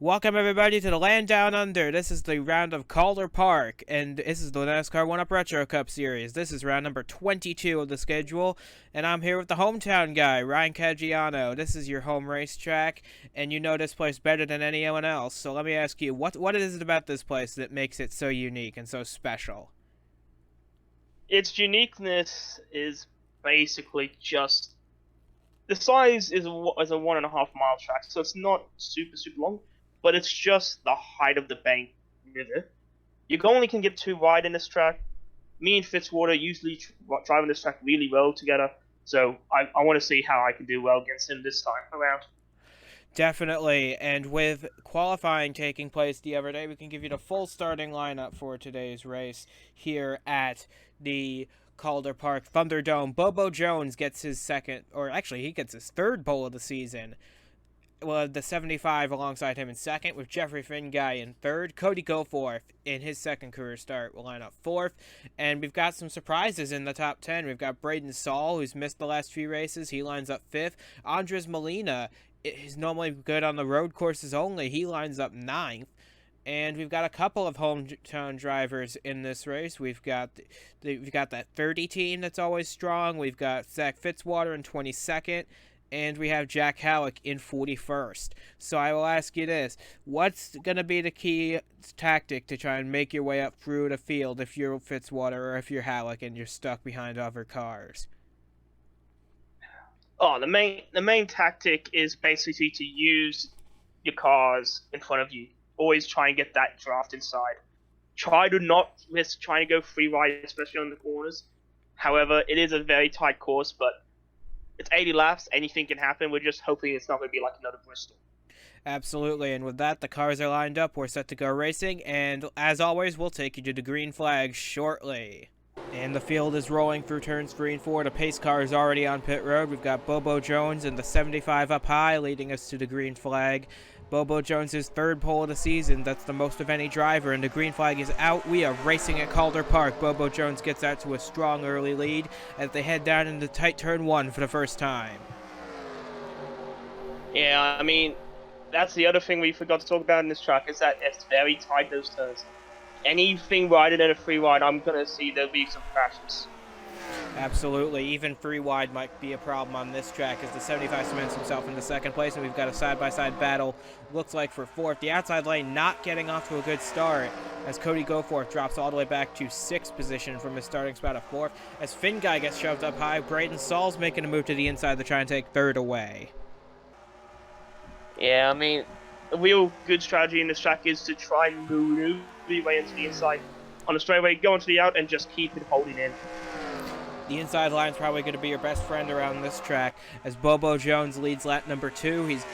Welcome everybody to the Land Down Under. This is the round of Calder Park, and this is the NASCAR 1-Up Retro Cup Series. This is round number 22 of the schedule, and I'm here with the hometown guy, Ryan Caggiano. This is your home racetrack, and you know this place better than anyone else. So let me ask you, what is it about this place that makes it so unique and so special? Its uniqueness is basically just the size is a 1.5 mile track, so it's not super long, but it's just the height of the bank river. You only can get too wide in this track. Me and Fitzwater usually driving this track really well together, so I want to see how I can do well against him this time around. Definitely, and with qualifying taking place the other day, we can give you the full starting lineup for today's race here at the Calder Park Thunderdome. Bobo Jones gets his second, or actually he gets his third pole of the season. Well, the 75 alongside him in second, with Jeffrey Finguy in third. Cody Goforth in his second career start will line up fourth. And we've got some surprises in the top 10. We've got Braden Saul, who's missed the last few races. He lines up fifth. Andres Molina is normally good on the road courses only. He lines up ninth. And we've got a couple of hometown drivers in this race. We've got that 30 team that's always strong. We've got Zach Fitzwater in 22nd. And we have Jack Halleck in 41st. So I will ask you this. What's going to be the key tactic to try and make your way up through the field if you're Fitzwater or if you're Halleck and you're stuck behind other cars? Oh, the main tactic is basically to use your cars in front of you. Always try and get that draft inside. Try to not miss trying to go free ride, especially on the corners. However, it is a very tight course, but it's 80 laps. Anything can happen. We're just hoping it's not going to be like another Bristol. Absolutely, and with that, the cars are lined up. We're set to go racing, and as always, we'll take you to the green flag shortly. And the field is rolling through turns 3 and 4. The pace car is already on pit road. We've got Bobo Jones in the 75 up high, leading us to the green flag. Bobo Jones' third pole of the season. That's the most of any driver, and the green flag is out. We are racing at Calder Park. Bobo Jones gets out to a strong early lead as they head down into tight turn 1 for the first time. Yeah, I mean, that's the other thing we forgot to talk about in this track is that it's very tight, those turns. Anything wider than a free ride, I'm going to see there'll be some crashes. Absolutely. Even free wide might be a problem on this track as the 75 cements himself into second place, and we've got a side-by-side battle, looks like, for fourth. The outside lane not getting off to a good start as Cody Goforth drops all the way back to 6th position from his starting spot of 4th. As Finguy gets shoved up high, Braden Saul's making a move to the inside to try and take third away. Yeah, I mean, a real good strategy in this track is to try and move your way into the inside on the straightaway, go into the out, and just keep it holding in. The inside line is probably going to be your best friend around this track as Bobo Jones leads lap number 2. He's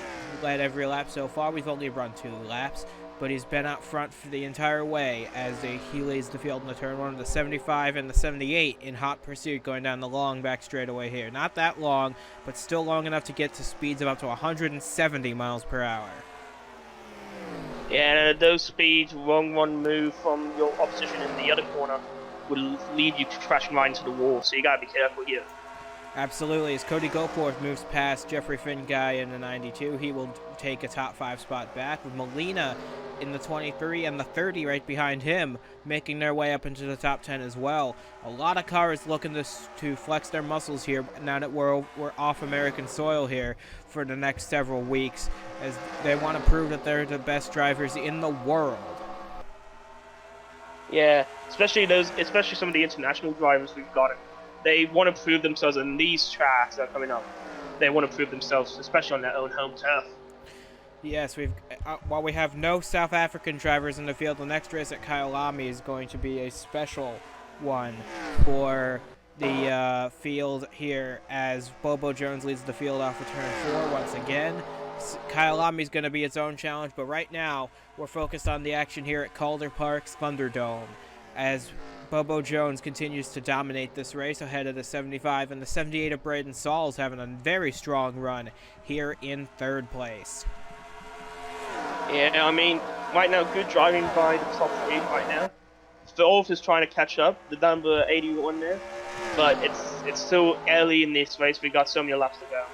led every lap so far. We've only run 2 laps, but he's been out front for the entire way as he leads the field in the turn 1 of the 75 and the 78 in hot pursuit going down the long back straightaway here. Not that long, but still long enough to get to speeds of up to 170 miles per hour. Yeah, those speeds, wrong one move from your opposition in the other corner will lead you to crashing right into the wall, so you gotta be careful here. Absolutely. As Cody Goforth moves past Jeffrey Finguy in the 92, he will take a top 5 spot back, with Molina in the 23 and the 30 right behind him, making their way up into the top 10 as well. A lot of cars looking to flex their muscles here now that we're off American soil here for the next several weeks, as they want to prove that they're the best drivers in the world. Yeah, especially some of the international drivers we've got. They want to prove themselves in these tracks that are coming up. They want to prove themselves, especially on their own home turf. Yes, while we have no South African drivers in the field, the next race at Kyalami is going to be a special one for the field here as Bobo Jones leads the field off of turn 4 once again. Kyalami is going to be its own challenge, but right now we're focused on the action here at Calder Park's Thunderdome as Bobo Jones continues to dominate this race ahead of the 75, and the 78 of Braden Saul is having a very strong run here in third place. Yeah, I mean, right now, good driving by the top 8 right now. Stolf is trying to catch up, the number 81 there, but it's still early in this race. We got so many laps to go.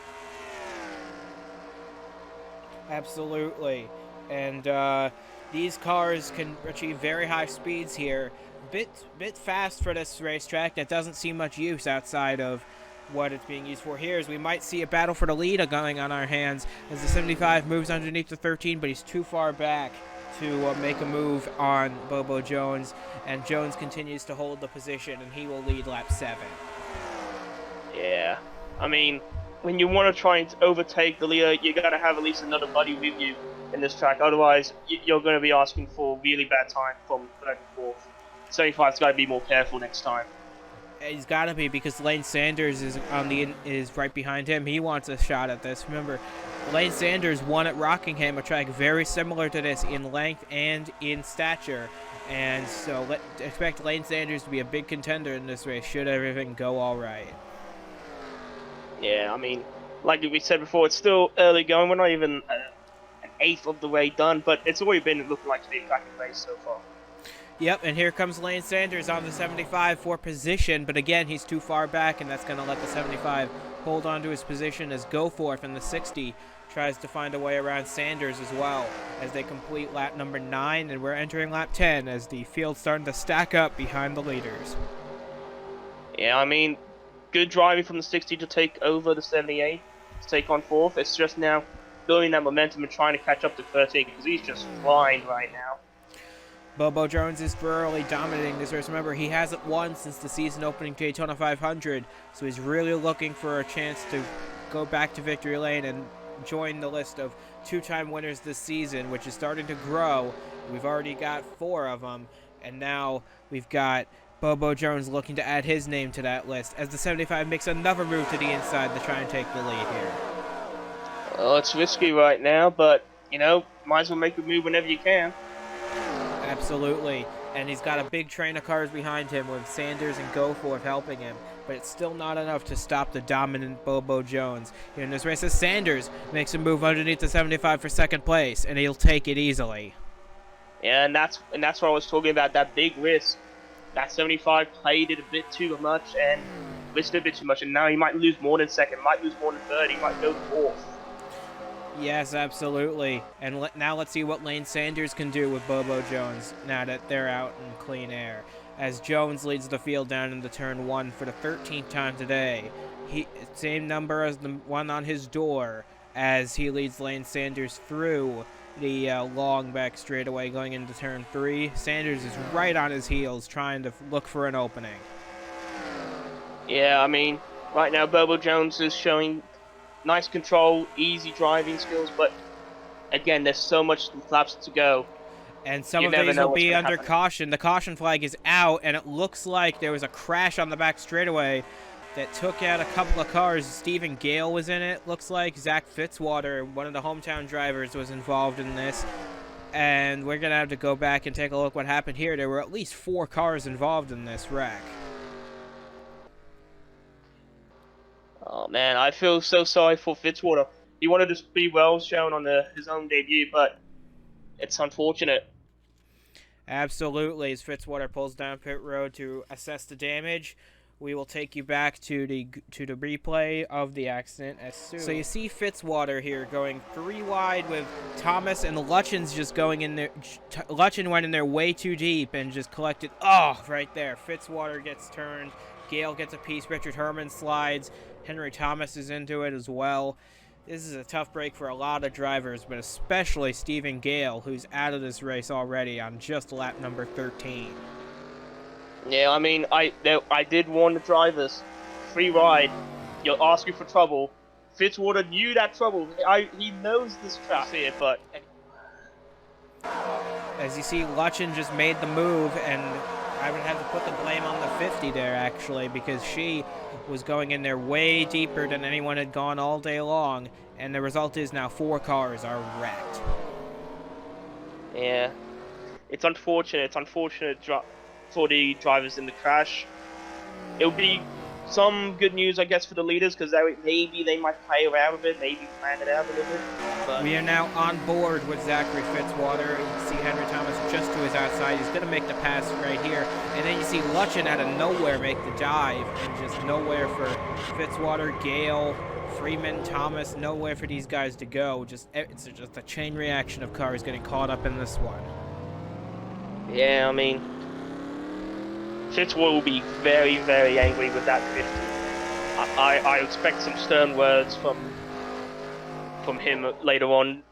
Absolutely. And these cars can achieve very high speeds here. Bit fast for this racetrack that doesn't see much use outside of what it's being used for here. Is we might see a battle for the lead going on our hands as the 75 moves underneath the 13, but he's too far back to make a move on Bobo Jones, and Jones continues to hold the position, and he will lead lap 7. Yeah, I mean, when you want to try and overtake the leader, you got to have at least another buddy with you in this track. Otherwise, you're going to be asking for really bad time from third and fourth. 75's got to be more careful next time. He's got to be, because Lane Sanders is right behind him. He wants a shot at this. Remember, Lane Sanders won at Rockingham, a track very similar to this in length and in stature. And so expect Lane Sanders to be a big contender in this race should everything go all right. Yeah, I mean, like we said before, it's still early going. We're not even an eighth of the way done, but it's already been looking like to be a cracking race so far. Yep, and here comes Lane Sanders on the 75 for position, but again, he's too far back, and that's going to let the 75 hold on to his position as Goforth and the 60 tries to find a way around Sanders as well as they complete lap number 9, and we're entering lap 10 as the field's starting to stack up behind the leaders. Yeah, I mean, good driving from the 60 to take over the 78, to take on 4th. It's just now building that momentum and trying to catch up to 13, because he's just flying right now. Bobo Jones is thoroughly dominating this race. Remember, he hasn't won since the season opening Daytona 500, so he's really looking for a chance to go back to victory lane and join the list of two-time winners this season, which is starting to grow. We've already got 4 of them, and now we've got Bobo Jones looking to add his name to that list as the 75 makes another move to the inside to try and take the lead here. Well, it's risky right now, but, you know, might as well make a move whenever you can. Absolutely, and he's got a big train of cars behind him with Sanders and Goforth helping him, but it's still not enough to stop the dominant Bobo Jones. Here in this race, as Sanders makes a move underneath the 75 for second place, and he'll take it easily. Yeah, and that's what I was talking about, that big risk. That 75 played it a bit too much and risked it a bit too much, and now he might lose more than second, might lose more than third, he might go fourth. Yes, absolutely. And now let's see what Lane Sanders can do with Bobo Jones now that they're out in clean air. As Jones leads the field down into turn 1 for the 13th time today. Same number as the one on his door as he leads Lane Sanders through the long back straightaway going into turn 3. Sanders is right on his heels trying to look for an opening. Yeah, I mean, right now Bobo Jones is showing nice control, easy driving skills, but again, there's so much laps to go. And some of these will be under caution. The caution flag is out, and it looks like there was a crash on the back straightaway that took out a couple of cars. Stephen Gale was in it, looks like. Zach Fitzwater, one of the hometown drivers, was involved in this. And we're going to have to go back and take a look what happened here. There were at least 4 cars involved in this wreck. Oh man, I feel so sorry for Fitzwater. He wanted to be well shown on his own debut, but it's unfortunate. Absolutely, as Fitzwater pulls down pit road to assess the damage, we will take you back to the replay of the accident as soon. So you see Fitzwater here going 3 wide with Thomas, and Lutchen's just going in there. Lutchen went in there way too deep and just collected. Oh, right there. Fitzwater gets turned. Gale gets a piece. Richard Herman slides. Henry Thomas is into it as well. This is a tough break for a lot of drivers, but especially Stephen Gale, who's out of this race already on just lap number 13. Yeah, I mean, I did warn the drivers. Free ride. You're asking for trouble. Fitzwater knew that trouble. He knows this track here, but... As you see, Lutchen just made the move, and I would have to put the blame on the 50 there, actually, because she was going in there way deeper than anyone had gone all day long, and the result is now 4 cars are wrecked. Yeah, it's unfortunate. It's unfortunate for the drivers in the crash. It'll be some good news, I guess, for the leaders, because maybe they might play around with it, maybe plan it out a little bit. But We are now on board with Zachary Fitzwater. You can see Henry Thomas just to his outside. He's going to make the pass right here. And then you see Lutchen out of nowhere make the dive. And just nowhere for Fitzwater, Gale, Freeman, Thomas. Nowhere for these guys to go. It's just a chain reaction of cars getting caught up in this one. yeah, I mean, Fitzwater will be very, very angry with that 50. I expect some stern words from him later on.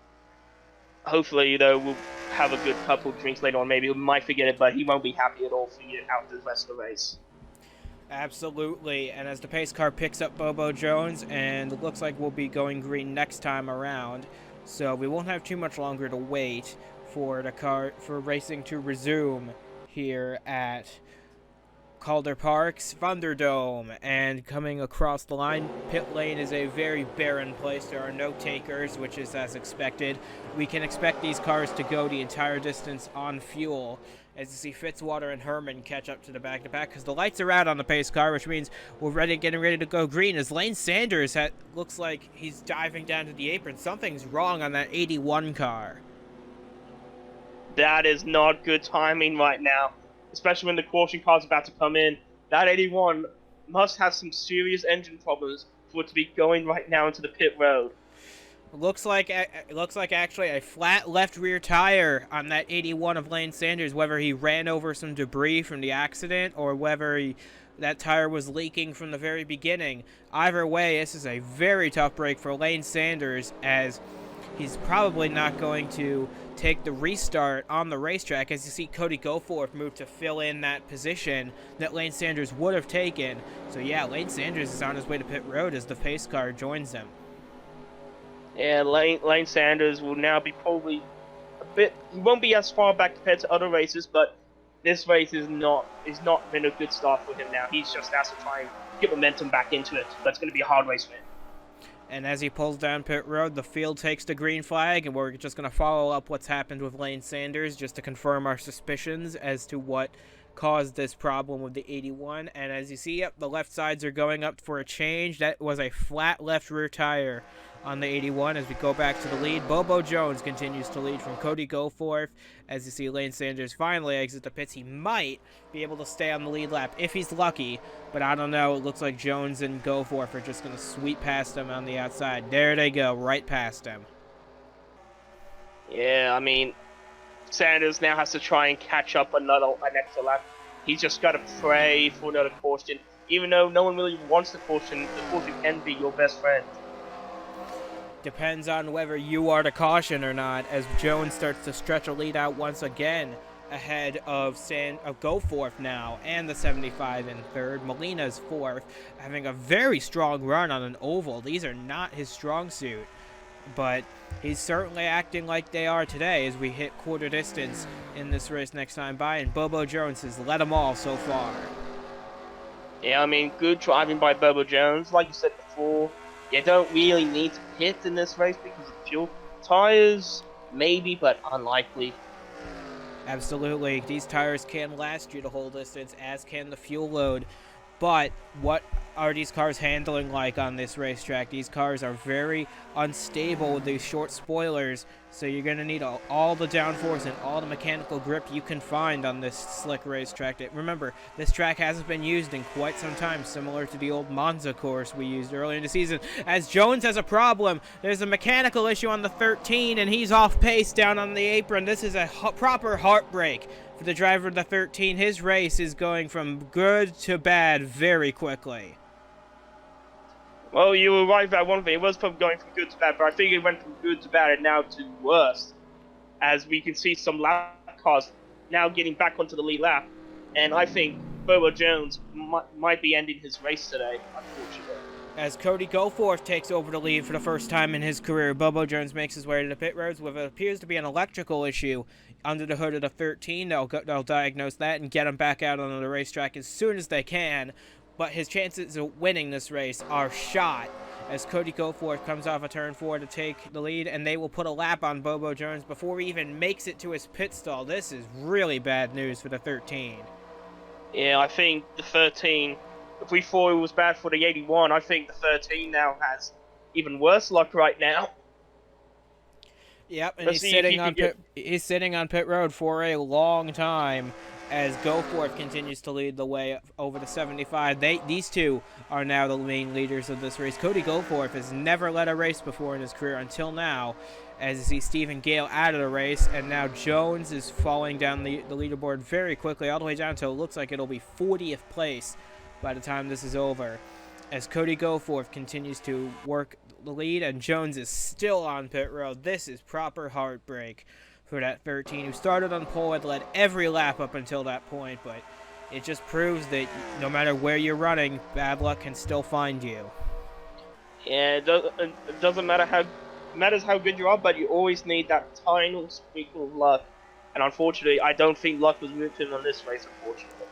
Hopefully, though, we'll have a good couple of drinks later on. Maybe he might forget it, but he won't be happy at all for you out the rest of the race. Absolutely, and as the pace car picks up Bobo Jones, and it looks like we'll be going green next time around, so we won't have too much longer to wait for racing to resume here at Calder Park's Thunderdome. And coming across the line, pit lane is a very barren place. There are no takers, which is as expected. We can expect these cars to go the entire distance on fuel. As you see Fitzwater and Herman catch up to the back-to-back because the lights are out on the pace car, which means we're getting ready to go green. As Lane Sanders looks like he's diving down to the apron. Something's wrong on that 81 car. That is not good timing right now, especially when the caution car's about to come in. That 81 must have some serious engine problems for it to be going right now into the pit road. Looks like actually a flat left rear tire on that 81 of Lane Sanders, whether he ran over some debris from the accident or whether that tire was leaking from the very beginning. Either way, this is a very tough break for Lane Sanders, as he's probably not going to take the restart on the racetrack. As you see Cody Goforth move to fill in that position that Lane Sanders would have taken. So yeah, Lane Sanders is on his way to pit road as the pace car joins them. Yeah, Lane Sanders will now be probably he won't be as far back compared to other races, but this race is not been a good start for him now. He's just has to try and get momentum back into it. That's going to be a hard race for him. And as he pulls down pit road, the field takes the green flag, and we're just going to follow up what's happened with Lane Sanders just to confirm our suspicions as to what caused this problem with the 81. And as you see, the left sides are going up for a change. That was a flat left rear tire on the 81. As we go back to the lead, Bobo Jones continues to lead from Cody Goforth. As you see Lane Sanders finally exit the pits, he might be able to stay on the lead lap if he's lucky, but I don't know. It looks like Jones and Goforth are just going to sweep past him on the outside. There they go, right past him. Yeah, I mean, Sanders now has to try and catch up an extra lap. He's just got to pray for another caution. Even though no one really wants the caution can be your best friend. Depends on whether you are the caution or not, as Jones starts to stretch a lead out once again ahead of Goforth now, and the 75 in third. Molina's fourth, having a very strong run on an oval. These are not his strong suit, but he's certainly acting like they are today as we hit quarter distance in this race next time by, and Bobo Jones has led them all so far. Yeah, I mean, good driving by Bobo Jones. Like you said before, you don't really need to pit in this race because of fuel. Tires, maybe, but unlikely. Absolutely. These tires can last you the whole distance, as can the fuel load. But what are these cars handling like on this racetrack? These cars are very unstable with these short spoilers, so you're going to need all the downforce and all the mechanical grip you can find on this slick racetrack. Remember, this track hasn't been used in quite some time, similar to the old Monza course we used earlier in the season. As Jones has a problem, there's a mechanical issue on the 13, and he's off pace down on the apron. This is a proper heartbreak for the driver of the 13. His race is going from good to bad very quickly. Well, you were right about one thing. It was probably going from good to bad, but I think it went from good to bad and now to worse. As we can see some lap cars now getting back onto the lead lap. And I think Bobo Jones might be ending his race today, unfortunately. As Cody Goforth takes over the lead for the first time in his career, Bobo Jones makes his way to the pit roads with what appears to be an electrical issue under the hood of the 13. They'll diagnose that and get him back out on the racetrack as soon as they can. But his chances of winning this race are shot as Cody Goforth comes off a turn 4 to take the lead, and they will put a lap on Bobo Jones before he even makes it to his pit stall. This is really bad news for the 13. Yeah, I think the 13 if we thought it was bad for the 81, I think the 13 now has even worse luck right now. Yep, and Let's see if he can he's sitting on pit road for a long time as Goforth continues to lead the way over the 75. These two are now the main leaders of this race. Cody Goforth has never led a race before in his career until now, as you see Stephen Gale out of the race, and now Jones is falling down the leaderboard very quickly, all the way down to it looks like it'll be 40th place by the time this is over, as Cody Goforth continues to work the lead, and Jones is still on pit road. This is proper heartbreak for that 13 who started on pole, had led every lap up until that point, but it just proves that no matter where you're running, bad luck can still find you. Yeah, it doesn't matter matters how good you are, but you always need that tiny sprinkle of luck. And unfortunately, I don't think luck was with him on this race, unfortunately.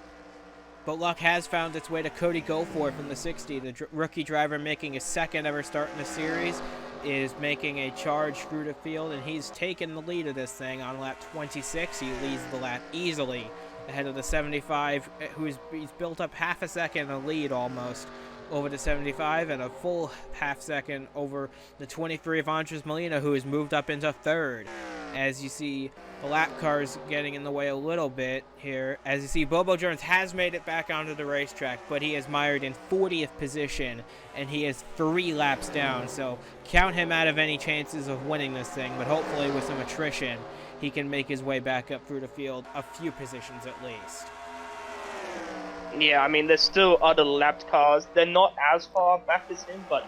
But luck has found its way to Cody Goforth in the 60. The rookie driver making his second ever start in the series is making a charge through the field, and he's taken the lead of this thing on lap 26. He leads the lap easily ahead of the 75, he's built up half a second a lead almost over the 75, and a full half second over the 23 of Andres Molina, who has moved up into third. As you see the lap cars getting in the way a little bit here, as you see Bobo Jones has made it back onto the racetrack, but he is mired in 40th position, and he is 3 laps down, so count him out of any chances of winning this thing, but hopefully with some attrition he can make his way back up through the field a few positions at least. Yeah, I mean, there's still other lapped cars. They're not as far back as him, but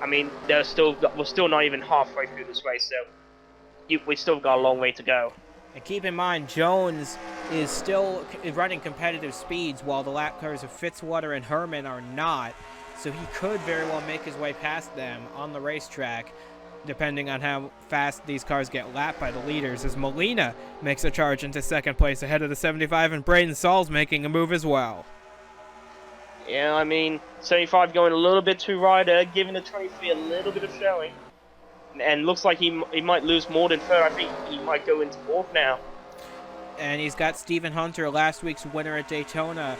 I mean, we're still not even halfway through this race, so we still got a long way to go. And keep in mind, Jones is still running competitive speeds, while the lap cars of Fitzwater and Herman are not. So he could very well make his way past them on the racetrack, depending on how fast these cars get lapped by the leaders, as Molina makes a charge into second place ahead of the 75, and Braden Saul's making a move as well. Yeah, I mean, 75 going a little bit too rider, giving the 23 a little bit of showing. And looks like he might lose more than third. I think he might go into fourth now. And he's got Stephen Hunter, last week's winner at Daytona,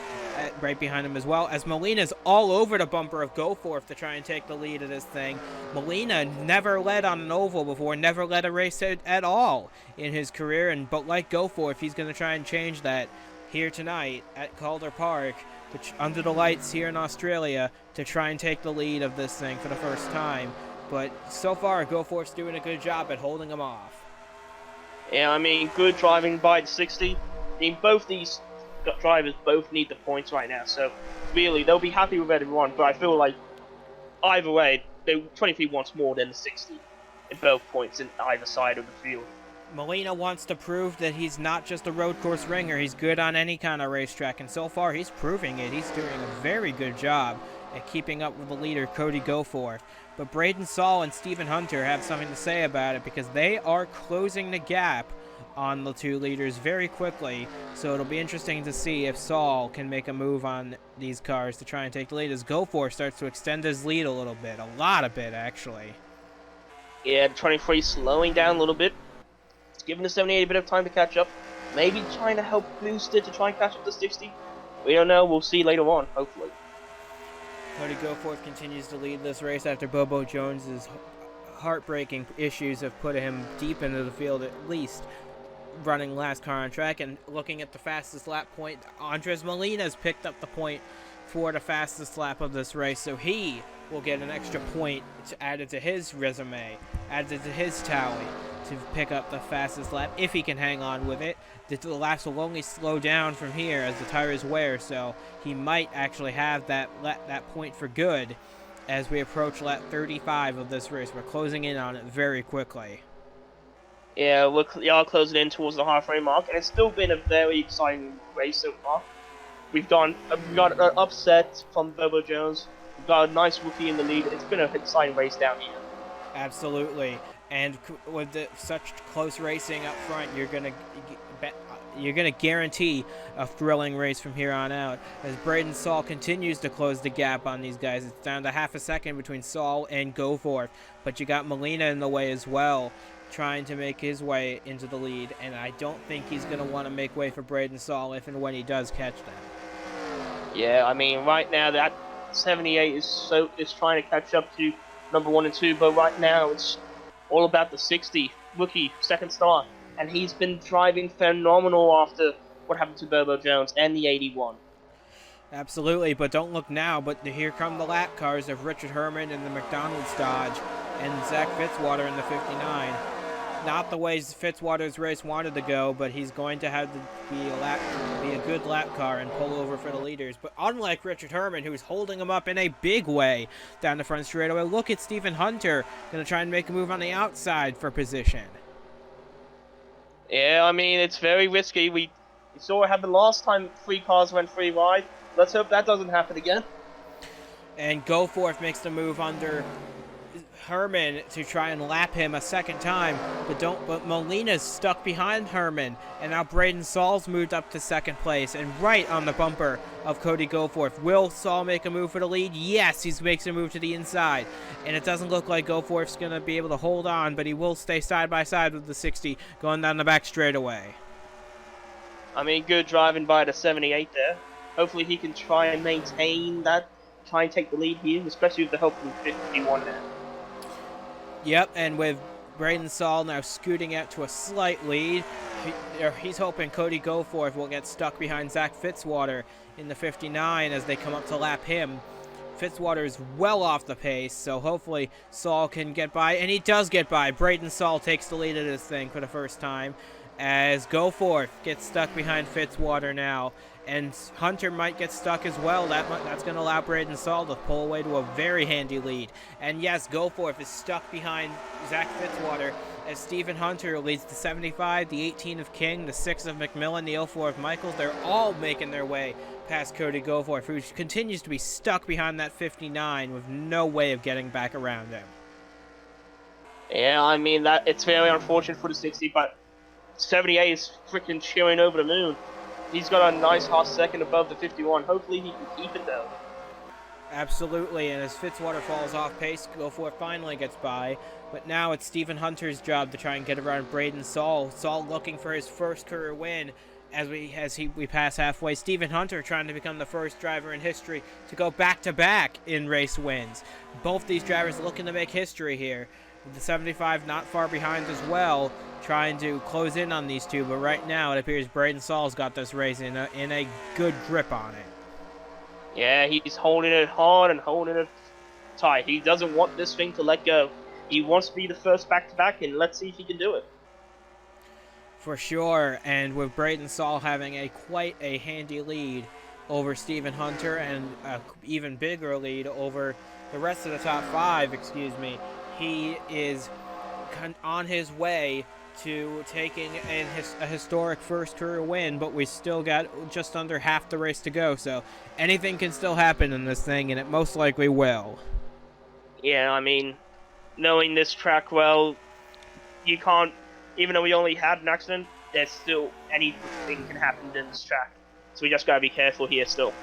right behind him as well, as Molina's all over the bumper of Goforth to try and take the lead of this thing. Molina never led on an oval before, never led a race at all in his career, but like Goforth, he's going to try and change that here tonight at Calder Park, under the lights here in Australia, to try and take the lead of this thing for the first time. But so far, Goforth's doing a good job at holding him off. Yeah, I mean, good driving by the 60. I mean, both these drivers both need the points right now, so really, they'll be happy with everyone, but I feel like either way, 23 wants more than the 60 in both points in either side of the field. Molina wants to prove that he's not just a road course ringer. He's good on any kind of racetrack, and so far he's proving it. He's doing a very good job at keeping up with the leader, Cody Goforth. But Braden Saul and Stephen Hunter have something to say about it, because they are closing the gap on the two leaders very quickly. So it'll be interesting to see if Saul can make a move on these cars to try and take the lead, as Goforth starts to extend his lead a little bit. A lot of it, actually. Yeah, 23 slowing down a little bit. It's giving the 78 a bit of time to catch up. Maybe trying to help boost it to try and catch up to 60. We don't know. We'll see later on, hopefully. Cody Goforth continues to lead this race after Bobo Jones's heartbreaking issues have put him deep into the field, at least running last car on track. And looking at the fastest lap point, Andres Molina's picked up the point for the fastest lap of this race, so he will get an extra point added to his resume, added to his tally, to pick up the fastest lap if he can hang on with it. The laps will only slow down from here as the tires wear, so he might actually have that point for good as we approach lap 35 of this race. We're closing in on it very quickly. Yeah, we are closing in towards the halfway mark, and it's still been a very exciting race so far. We've got an upset from Bobo Jones. We've got a nice rookie in the lead. It's been an exciting race down here. Absolutely. And with such close racing up front, you're gonna guarantee a thrilling race from here on out. As Braden Saul continues to close the gap on these guys, it's down to half a second between Saul and Goforth. But you got Molina in the way as well, trying to make his way into the lead. And I don't think he's gonna want to make way for Braden Saul if and when he does catch them. Yeah, I mean, right now that 78 is trying to catch up to number 1 and 2, but right now it's all about the 60 rookie second star, and he's been driving phenomenal after what happened to Bobo Jones and the 81. Absolutely, but don't look now, but here come the lap cars of Richard Herman in the McDonald's Dodge and Zach Fitzwater in the 59. Not the way Fitzwater's race wanted to go, but he's going to have to be a good lap car and pull over for the leaders. But unlike Richard Herman, who's holding him up in a big way down the front straightaway, look at Stephen Hunter going to try and make a move on the outside for position. Yeah, I mean, it's very risky. We saw what happened last time 3 cars went 3 wide. Let's hope that doesn't happen again. And Goforth makes the move under Herman to try and lap him a second time, but Molina's stuck behind Herman, and now Braden Saul's moved up to second place and right on the bumper of Cody Goforth. Will Saul make a move for the lead? Yes, he makes a move to the inside, and it doesn't look like Goforth's going to be able to hold on, but he will stay side by side with the 60 going down the back straightaway. I mean, good driving by the 78 there. Hopefully he can try and maintain that, try and take the lead here, especially with the help from 51 now. Yep, and with Braden Saul now scooting out to a slight lead, he's hoping Cody Goforth will get stuck behind Zach Fitzwater in the 59 as they come up to lap him. Fitzwater is well off the pace, so hopefully Saul can get by, and he does get by. Braden Saul takes the lead of this thing for the first time as Goforth gets stuck behind Fitzwater now, and Hunter might get stuck as well. That's going to allow Braden Saul to pull away to a very handy lead. And yes, Goforth is stuck behind Zach Fitzwater as Stephen Hunter leads the 75, the 18 of King, the 6 of McMillan, the 04 of Michaels. They're all making their way past Cody Goforth, who continues to be stuck behind that 59 with no way of getting back around him. Yeah, I mean, that it's very unfortunate for the 60, but 78 is freaking cheering over the moon. He's got a nice half second above the 51. Hopefully he can keep it though. Absolutely, and as Fitzwater falls off pace, Goforth finally gets by. But now it's Stephen Hunter's job to try and get around Braden Saul. Saul looking for his first career win as we pass halfway. Stephen Hunter trying to become the first driver in history to go back-to-back in race wins. Both these drivers looking to make history here. The 75 not far behind as well, trying to close in on these two, but right now it appears Braden Saul's got this race in a good grip on it. Yeah, he's holding it hard and holding it tight. He doesn't want this thing to let go. He wants to be the first back-to-back, and let's see if he can do it. For sure, and with Braden Saul having quite a handy lead over Stephen Hunter and an even bigger lead over the rest of the top 5, he is on his way to taking a historic first career win, but we still got just under half the race to go, so anything can still happen in this thing, and it most likely will. Yeah, I mean, knowing this track well, you can't, even though we only had an accident, there's still anything can happen in this track, so we just gotta be careful here still.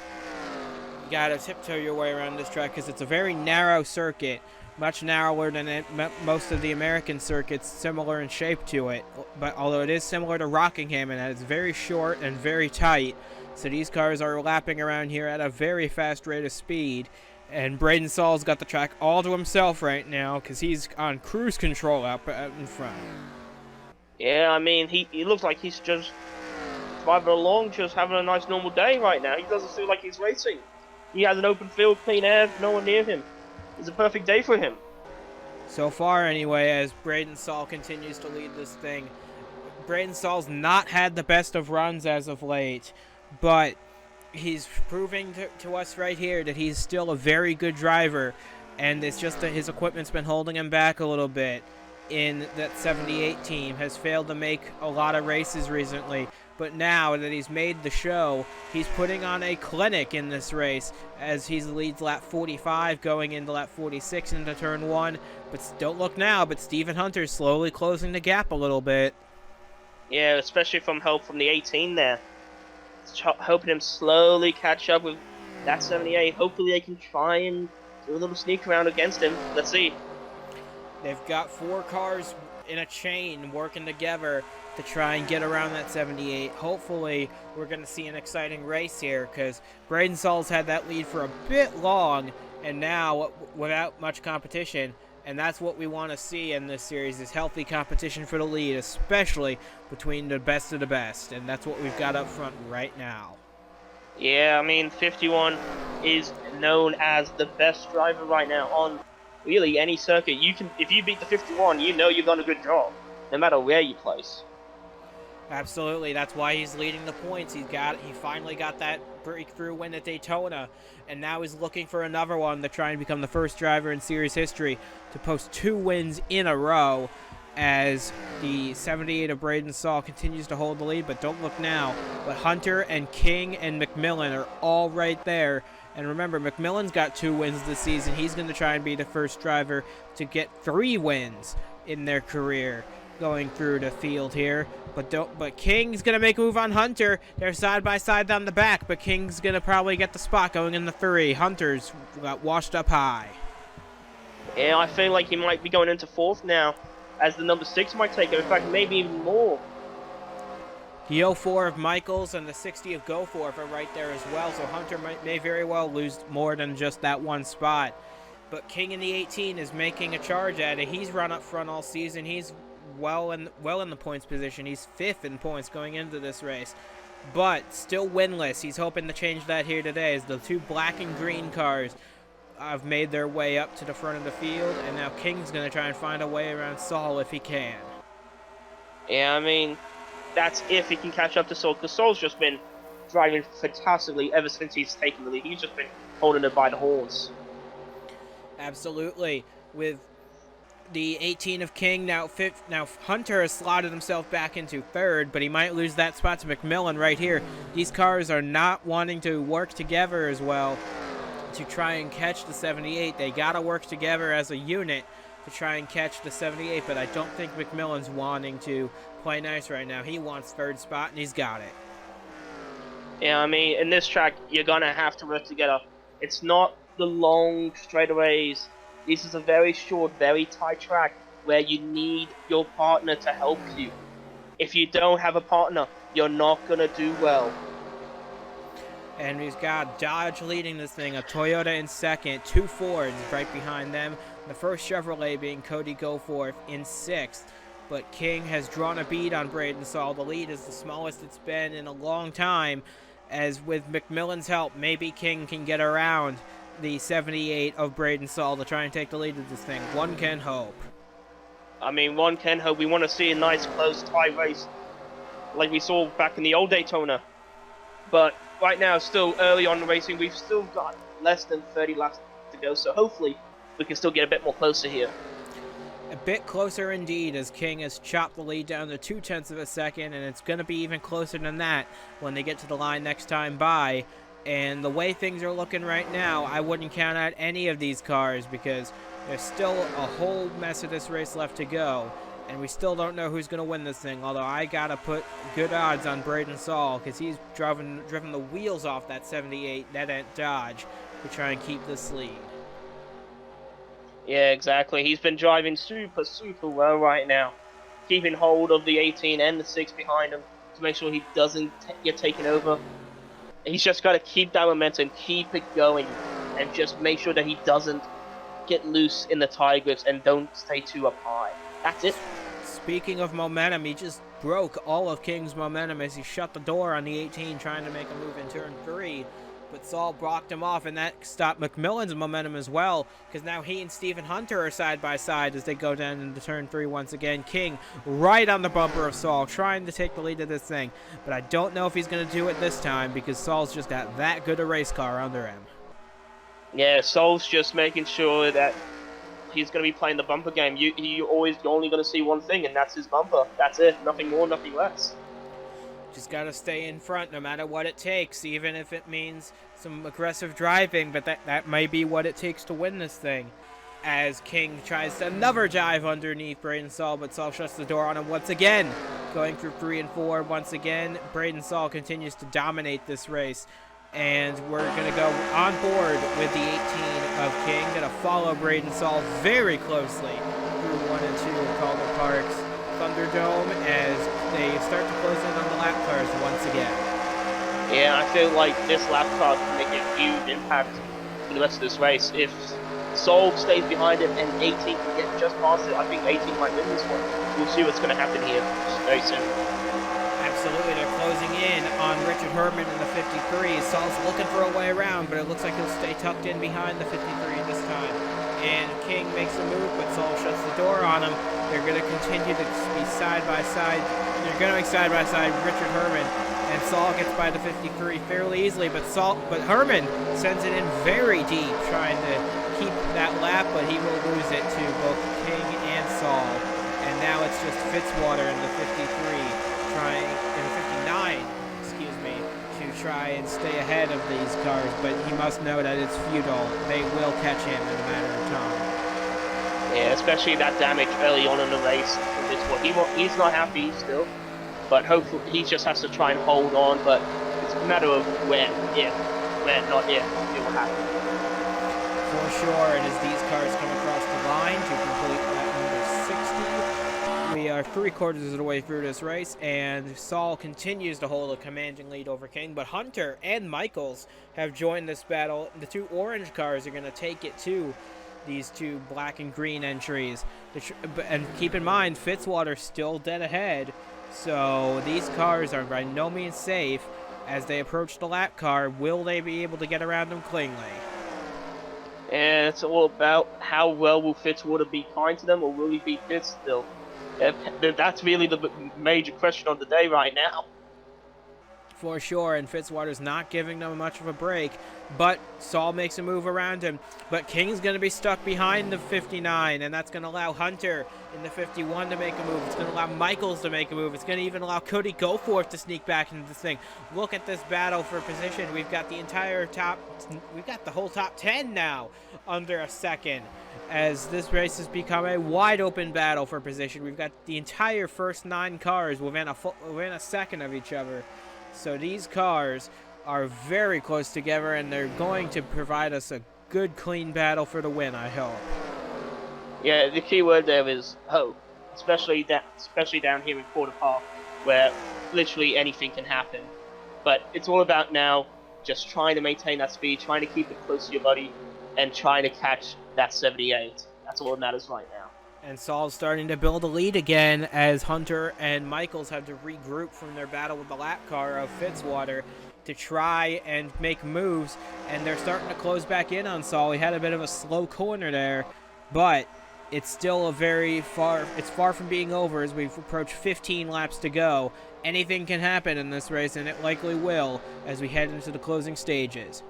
You gotta tiptoe your way around this track because it's a very narrow circuit, much narrower than most of the American circuits, similar in shape to it. But although it is similar to Rockingham, and it's very short and very tight, so these cars are lapping around here at a very fast rate of speed. And Braden Saul's got the track all to himself right now because he's on cruise control out in front. Yeah, I mean, he looks like he's just driving along, just having a nice normal day right now. He doesn't feel like he's racing. He has an open field, clean air, no one near him. It's a perfect day for him. So far, anyway, as Braden Saul continues to lead this thing. Braden Saul's not had the best of runs as of late, but he's proving to us right here that he's still a very good driver, and it's just that his equipment's been holding him back a little bit. In that 78 team has failed to make a lot of races recently, but now that he's made the show, he's putting on a clinic in this race as he leads lap 45 going into lap 46 into turn 1. But don't look now, but Stephen Hunter's slowly closing the gap a little bit. Yeah, especially from help from the 18 there. Hoping him slowly catch up with that 78. Hopefully they can try and do a little sneak around against him. Let's see. They've got 4 cars in a chain working together to try and get around that 78. Hopefully, we're going to see an exciting race here because Braden Saul's had that lead for a bit long, and now without much competition. And that's what we want to see in this series, is healthy competition for the lead, especially between the best of the best. And that's what we've got up front right now. Yeah, I mean, 51 is known as the best driver right now on really any circuit. If you beat the 51, you know you've done a good job, no matter where you place. Absolutely, that's why he's leading the points. He finally got that breakthrough win at Daytona, and now he's looking for another one to try and become the first driver in series history to post 2 wins in a row, as the 78 of Braden Saul continues to hold the lead. But don't look now, but Hunter and King and McMillan are all right there. And remember, McMillan's got 2 wins this season. He's going to try and be the first driver to get 3 wins in their career going through the field here. But King's gonna make a move on Hunter. They're side by side down the back, but King's gonna probably get the spot going in the 3. Hunter's got washed up high. Yeah, I feel like he might be going into 4th now, as the number 6 might take it. In fact, maybe even more. The 04 of Michaels and the 60 of Goforth are right there as well, so Hunter may very well lose more than just that 1 spot. But King in the 18 is making a charge at it. He's run up front all season. He's well in the points position. He's 5th in points going into this race, but still winless. He's hoping to change that here today, as the 2 black and green cars have made their way up to the front of the field, and now King's going to try and find a way around Saul if he can. Yeah, I mean, that's if he can catch up to Saul, because Saul's just been driving fantastically ever since he's taken the lead. He's just been holding it by the horns. Absolutely. With the 18 of King now Hunter has slotted himself back into 3rd, but he might lose that spot to McMillan right here. These cars are not wanting to work together as well to try and catch the 78. They gotta work together as a unit to try and catch the 78, but I don't think McMillan's wanting to play nice right now. He wants 3rd spot, and he's got it. Yeah, I mean, in this track, you're gonna have to work together. It's not the long straightaways. This is a very short, very tight track where you need your partner to help you. If you don't have a partner, you're not going to do well. And we've got Dodge leading this thing, a Toyota in 2nd, 2 Fords right behind them. The first Chevrolet being Cody Goforth in 6th. But King has drawn a bead on Braden Saul. The lead is the smallest it's been in a long time, as with McMillan's help, maybe King can get around the 78 of Braden Saul to try and take the lead of this thing. One can hope. I mean, one can hope. We want to see a nice, close, tie race like we saw back in the old Daytona. But right now, still early on in the racing, we've still got less than 30 laps to go, so hopefully we can still get a bit more closer here. A bit closer indeed, as King has chopped the lead down to 0.2 of a second, and it's going to be even closer than that when they get to the line next time by. And the way things are looking right now, I wouldn't count out any of these cars, because there's still a whole mess of this race left to go, and we still don't know who's going to win this thing, although I got to put good odds on Braden Saul, because he's driven the wheels off that 78 Net Dodge to try and keep this lead. Yeah, exactly. He's been driving super, super well right now, keeping hold of the 18 and the 6 behind him to make sure he doesn't get taken over. He's just got to keep that momentum, keep it going, and just make sure that he doesn't get loose in the tire grips and don't stay too up high. That's it. Speaking of momentum, he just broke all of King's momentum as he shut the door on the 18 trying to make a move in turn 3. But Saul blocked him off, and that stopped McMillan's momentum as well, because now he and Stephen Hunter are side by side as they go down into turn 3 once again. King right on the bumper of Saul, trying to take the lead of this thing, but I don't know if he's going to do it this time, because Saul's just got that good a race car under him. Yeah, Saul's just making sure that he's going to be playing the bumper game. You're only going to see one thing, and that's his bumper. That's it. Nothing more, nothing less. Just got to stay in front no matter what it takes, even if it means some aggressive driving, but that may be what it takes to win this thing. As King tries another dive underneath Braden Saul, but Saul shuts the door on him once again. Going through 3 and 4 once again, Braden Saul continues to dominate this race. And we're going to go on board with the 18 of King. Going to follow Braden Saul very closely through 1 and 2 of Calder Park's Thunderdome as they start to close in on the lap cars once again. Yeah, I feel like this lap car can make a huge impact for the rest of this race. If Soul stays behind him and 18 can get just past it, I think 18 might win this one. We'll see what's going to happen here very soon. Absolutely, they're closing in on Richard Herman in the 53. Saul's looking for a way around, but it looks like he'll stay tucked in behind the 53 this time. And King makes a move, but Saul shuts the door on him. They're going to continue to be side by side. They're going to make side by side Richard Herman, and Saul gets by the 53 fairly easily. But Herman sends it in very deep, trying to keep that lap, but he will lose it to both King and Saul. And now it's just Fitzwater in the 53 trying in the 59, excuse me, to try and stay ahead of these cars, but he must know that it's futile. They will catch him in a matter of time. Yeah, especially that damage early on in the race. He's not happy still, but hopefully he just has to try and hold on. But it's a matter of when, not if, it will happen. For sure, and as these cars come across the line to complete lap number 60, we are 3/4 of the way through this race, and Saul continues to hold a commanding lead over King, but Hunter and Michaels have joined this battle. The two orange cars are going to take it to these two black and green entries. And keep in mind, Fitzwater's still dead ahead, so these cars are by no means safe. As they approach the lap car, will they be able to get around them cleanly? And it's all about how well will Fitzwater be kind to them, or will he be pissed still? That's really the major question of the day right now. For sure, and Fitzwater's not giving them much of a break, but Saul makes a move around him. But King's going to be stuck behind the 59, and that's going to allow Hunter in the 51 to make a move. It's going to allow Michaels to make a move. It's going to even allow Cody Goforth to sneak back into this thing. Look at this battle for position. We've got the whole top 10 now under a second, as this race has become a wide open battle for position. We've got the entire first 9 cars within a second of each other. So these cars are very close together, and they're going to provide us a good, clean battle for the win, I hope. Yeah, the key word there is hope, especially down here in Porter Park, where literally anything can happen. But it's all about now just trying to maintain that speed, trying to keep it close to your buddy, and trying to catch that 78. That's all that matters right now. And Saul's starting to build a lead again, as Hunter and Michaels have to regroup from their battle with the lap car of Fitzwater to try and make moves, and they're starting to close back in on Saul. He had a bit of a slow corner there, but it's still it's far from being over as we've approached 15 laps to go. Anything can happen in this race, and it likely will as we head into the closing stages.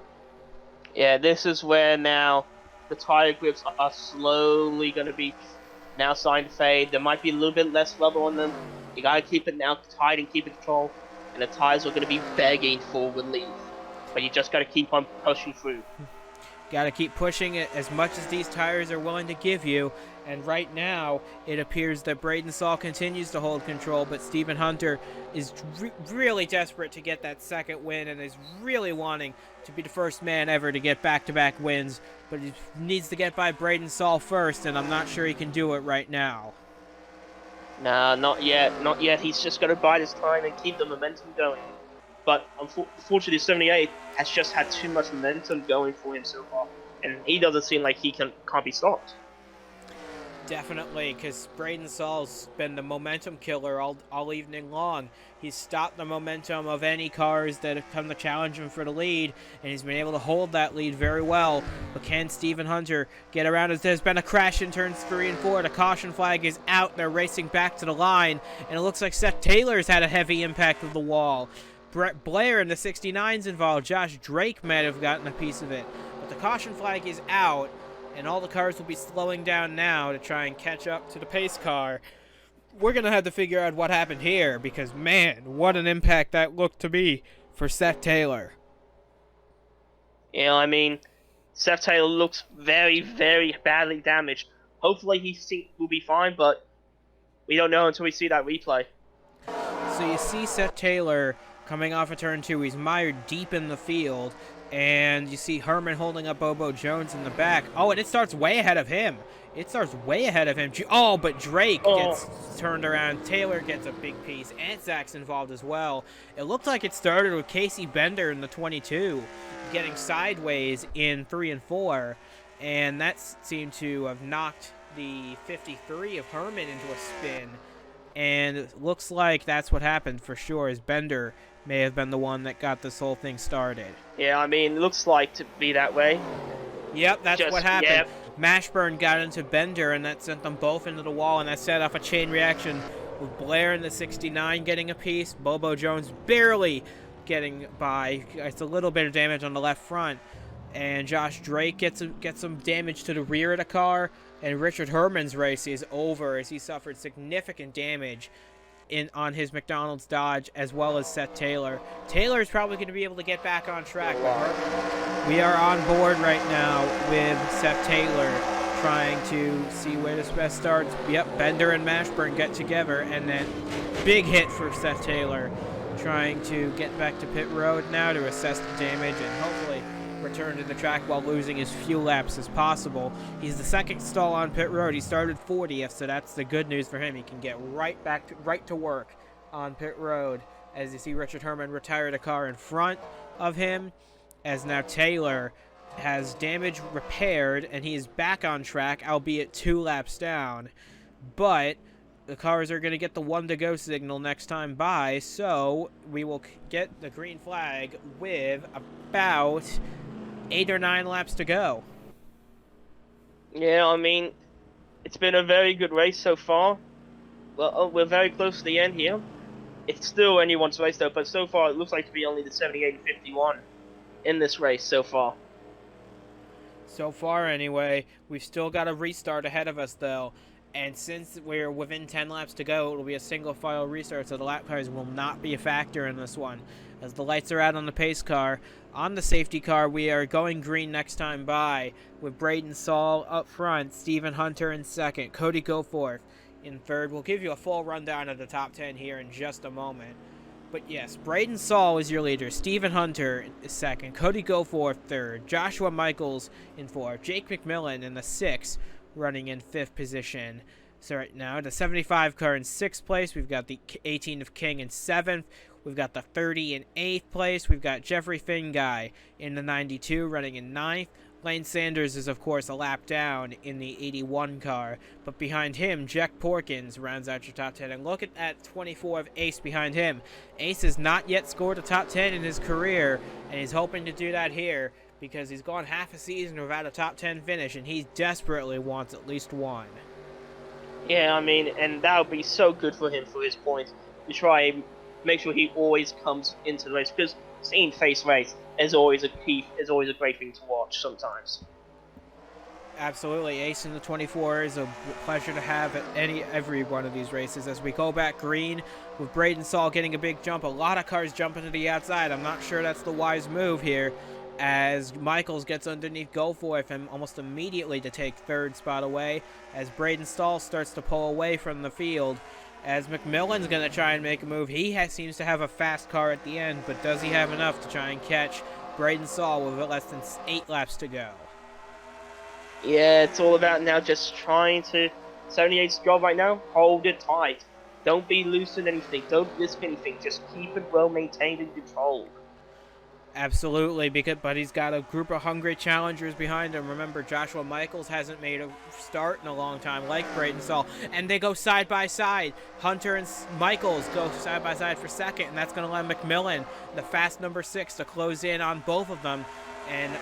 Yeah, this is where now the tire grips are slowly going to be now starting to fade. There might be a little bit less rubber on them. You gotta keep it now tight and keep it controlled. And the tires are gonna be begging for relief. But you just gotta keep on pushing through. Got to keep pushing it as much as these tires are willing to give you. And right now, it appears that Braden Saul continues to hold control, but Stephen Hunter is really desperate to get that second win and is really wanting to be the first man ever to get back-to-back wins. But he needs to get by Braden Saul first, and I'm not sure he can do it right now. Nah, not yet. Not yet. He's just got to bide his time and keep the momentum going. But unfortunately, 78 has just had too much momentum going for him so far, and he doesn't seem like he can't be stopped. Definitely, because Braden Saul's been the momentum killer all evening long. He's stopped the momentum of any cars that have come to challenge him for the lead, and he's been able to hold that lead very well. But can Stephen Hunter get around? As there's been a crash in turns 3 and 4. The caution flag is out. They're racing back to the line, and it looks like Seth Taylor's had a heavy impact with the wall. Brett Blair in the 69's involved. Josh Drake might have gotten a piece of it. But the caution flag is out, and all the cars will be slowing down now to try and catch up to the pace car. We're going to have to figure out what happened here, because, man, what an impact that looked to be for Seth Taylor. You know, I mean, Seth Taylor looks very, very badly damaged. Hopefully he will be fine, but we don't know until we see that replay. So you see Seth Taylor coming off of turn 2. He's mired deep in the field, And you see Herman holding up Bobo Jones in the back. Oh, and it starts way ahead of him. Oh, but Drake gets turned around. Taylor gets a big piece. And Zach's involved as well. It looked like it started with Casey Bender in the 22 getting sideways in 3 and 4. And that seemed to have knocked the 53 of Herman into a spin. And it looks like that's what happened for sure, as Bender may have been the one that got this whole thing started. Yeah, I mean, it looks like to be that way. Yep, that's what happened. Yep. Mashburn got into Bender, and that sent them both into the wall, and that set off a chain reaction with Blair in the 69 getting a piece, Bobo Jones barely getting by. It's a little bit of damage on the left front, and Josh Drake gets some damage to the rear of the car, and Richard Herman's race is over as he suffered significant damage on his McDonald's Dodge, as well as Seth Taylor. Taylor is probably going to be able to get back on track. We are on board right now with Seth Taylor, trying to see where this best starts. Yep, Bender and Mashburn get together, and then big hit for Seth Taylor, trying to get back to pit road now to assess the damage and hopefully return to the track while losing as few laps as possible. He's the second stall on pit road. He started 40th, so that's the good news for him. He can get right to work on pit road, as you see Richard Herman retire the car in front of him, as now Taylor has damage repaired and he is back on track, albeit 2 laps down. But the cars are going to get the 1 to go signal next time by, so we will get the green flag with about 8 or 9 laps to go. Yeah, I mean, it's been a very good race so far. Well, we're very close to the end here. It's still anyone's race though, but so far it looks like to be only the 78 and 51 in this race so far. So far anyway. We've still got a restart ahead of us though. And since we're within 10 laps to go, it'll be a single file restart, so the lap cars will not be a factor in this one, as the lights are out on the pace car. On the safety car, we are going green next time by, with Braden Saul up front, Stephen Hunter in second, Cody Goforth in third. We'll give you a full rundown of the top 10 here in just a moment. But yes, Braden Saul is your leader, Stephen Hunter is second, Cody Goforth third, Joshua Michaels in fourth, Jake McMillan in the sixth, running in 5th position. So right now, the 75 car in 6th place. We've got the 18 of King in 7th. We've got the 30 in 8th place. We've got Jeffrey Finguy in the 92 running in 9th. Lane Sanders is, of course, a lap down in the 81 car. But behind him, Jack Porkins rounds out your top 10. And look at that 24 of Ace behind him. Ace has not yet scored a top 10 in his career, and he's hoping to do that here, because he's gone half a season without a top 10 finish, and he desperately wants at least one. Yeah, I mean, and that would be so good for him for his points, to try and make sure he always comes into the race, because seeing face race is always a great thing to watch sometimes. Absolutely. Ace in the 24 is a pleasure to have at every one of these races. As we go back green with Braden Saul getting a big jump, a lot of cars jumping to the outside. I'm not sure that's the wise move here, as Michaels gets underneath Goforth and almost immediately to take 3rd spot away, as Braden Saul starts to pull away from the field, as McMillan's going to try and make a move. He seems to have a fast car at the end, but does he have enough to try and catch Braden Saul with less than 8 laps to go? Yeah, it's all about now just trying to... 78's job right now, hold it tight. Don't be loose in anything, don't risk anything, just keep it well maintained and controlled. Absolutely, but he's got a group of hungry challengers behind him. Remember, Joshua Michaels hasn't made a start in a long time, like Braden Saul, and they go side by side. Hunter and Michaels go side by side for second, and that's going to allow McMillan, the fast number 6, to close in on both of them. And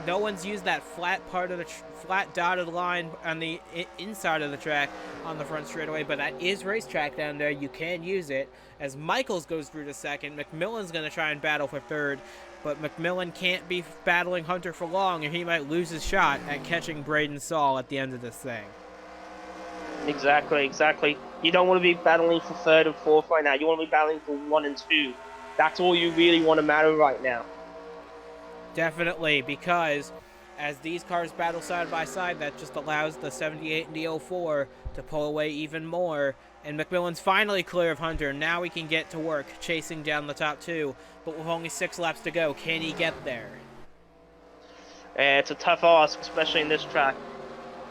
no one's used that flat part of the flat dotted line on the inside of the track on the front straightaway, but that is racetrack down there. You can use it. As Michaels goes through to second, McMillan's going to try and battle for 3rd, but McMillan can't be battling Hunter for long, or he might lose his shot at catching Braden Saul at the end of this thing. Exactly. You don't want to be battling for 3rd and 4th right now. You want to be battling for 1 and 2. That's all you really want to matter right now. Definitely, because as these cars battle side by side, that just allows the 78 and the 04 to pull away even more. And McMillan's finally clear of Hunter. Now he can get to work chasing down the top 2. But with only 6 laps to go, can he get there? It's a tough ask, especially in this track.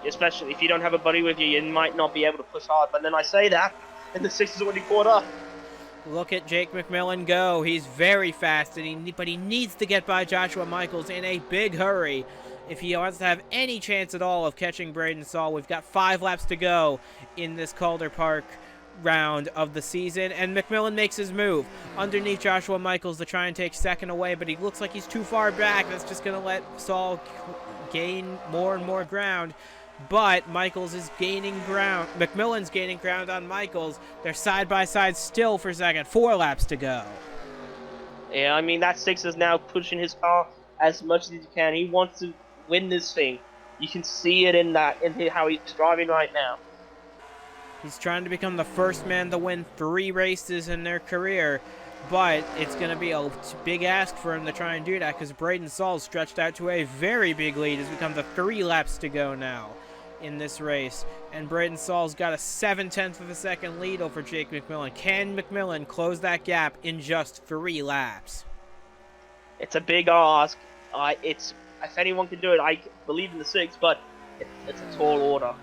Especially if you don't have a buddy with you, you might not be able to push hard. But then I say that, and the 6 is already caught up. Look at Jake McMillan go. He's very fast, but he needs to get by Joshua Michaels in a big hurry if he wants to have any chance at all of catching Braden Saul. We've got 5 laps to go in this Calder Park round of the season, and McMillan makes his move underneath Joshua Michaels to try and take second away, but he looks like he's too far back. That's just going to let Saul gain more and more ground. But Michaels is gaining ground. McMillan's gaining ground on Michaels. They're side by side still for second. 4 laps to go. Yeah, I mean, that 6 is now pushing his car as much as he can. He wants to win this thing. You can see it in how he's driving right now. He's trying to become the first man to win 3 races in their career, but it's going to be a big ask for him to try and do that because Braden Saul's stretched out to a very big lead as we come to 3 laps to go now in this race, and Braden Saul's got a 0.7 of a second lead over Jake McMillan. Can McMillan close that gap in just 3 laps? It's a big ask. If anyone can do it, I believe in the 6, but it's a tall order.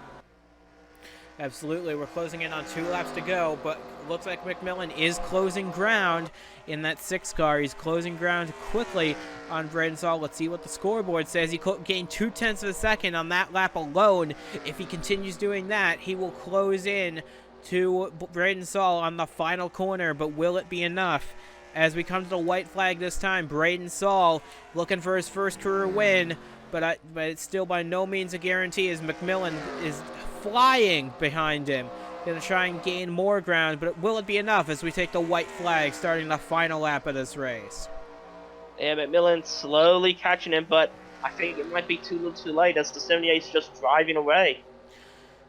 Absolutely, we're closing in on 2 laps to go, but looks like McMillan is closing ground in that 6 car. He's closing ground quickly on Braden Saul. Let's see what the scoreboard says. He gained 0.2 of a second on that lap alone. If he continues doing that, he will close in to Braden Saul on the final corner, but will it be enough? As we come to the white flag this time, Braden Saul looking for his first career win, but it's still by no means a guarantee as McMillan is flying behind him. Going to try and gain more ground, but will it be enough as we take the white flag starting the final lap of this race? Yeah, McMillan's slowly catching him, but I think it might be too little too late as the 78's just driving away.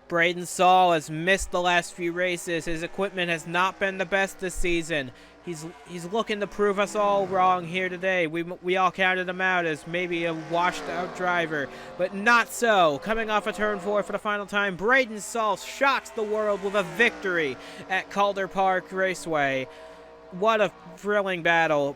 Braden Saul has missed the last few races. His equipment has not been the best this season. He's looking to prove us all wrong here today. We all counted him out as maybe a washed-out driver, but not so. Coming off a turn 4 for the final time, Braden Saul shocks the world with a victory at Calder Park Raceway. What a thrilling battle.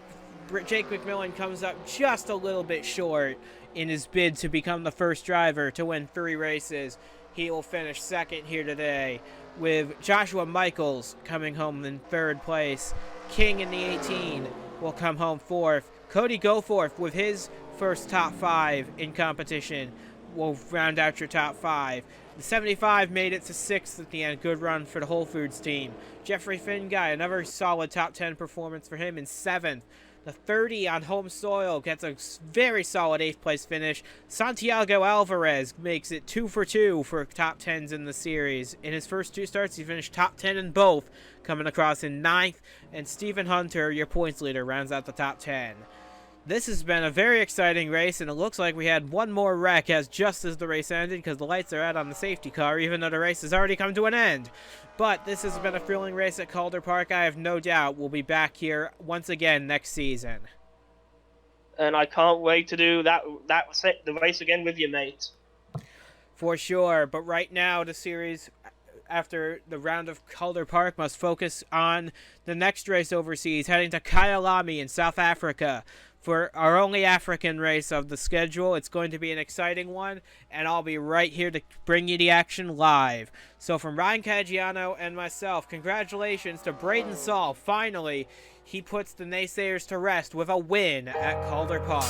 Jake McMillan comes up just a little bit short in his bid to become the first driver to win 3 races. He will finish second here today, with Joshua Michaels coming home in 3rd place. King in the 18 will come home 4th. Cody Goforth with his first top 5 in competition will round out your top 5. The 75 made it to 6th at the end. Good run for the Whole Foods team. Jeffrey Finguy, another solid top 10 performance for him in 7th. The 30 on home soil gets a very solid 8th place finish. Santiago Alvarez makes it 2 for 2 for top 10s in the series. In his first 2 starts, he finished top 10 in both, coming across in 9th. And Stephen Hunter, your points leader, rounds out the top 10. This has been a very exciting race, and it looks like we had one more wreck just as the race ended because the lights are out on the safety car, even though the race has already come to an end. But this has been a thrilling race at Calder Park. I have no doubt we'll be back here once again next season. And I can't wait to do the race again with you, mate. For sure, but right now the series after the round of Calder Park must focus on the next race overseas, heading to Kyalami in South Africa for our only African race of the schedule. It's going to be an exciting one, and I'll be right here to bring you the action live. So from Ryan Caggiano and myself, congratulations to Braden Saul. Finally, he puts the naysayers to rest with a win at Calder Park.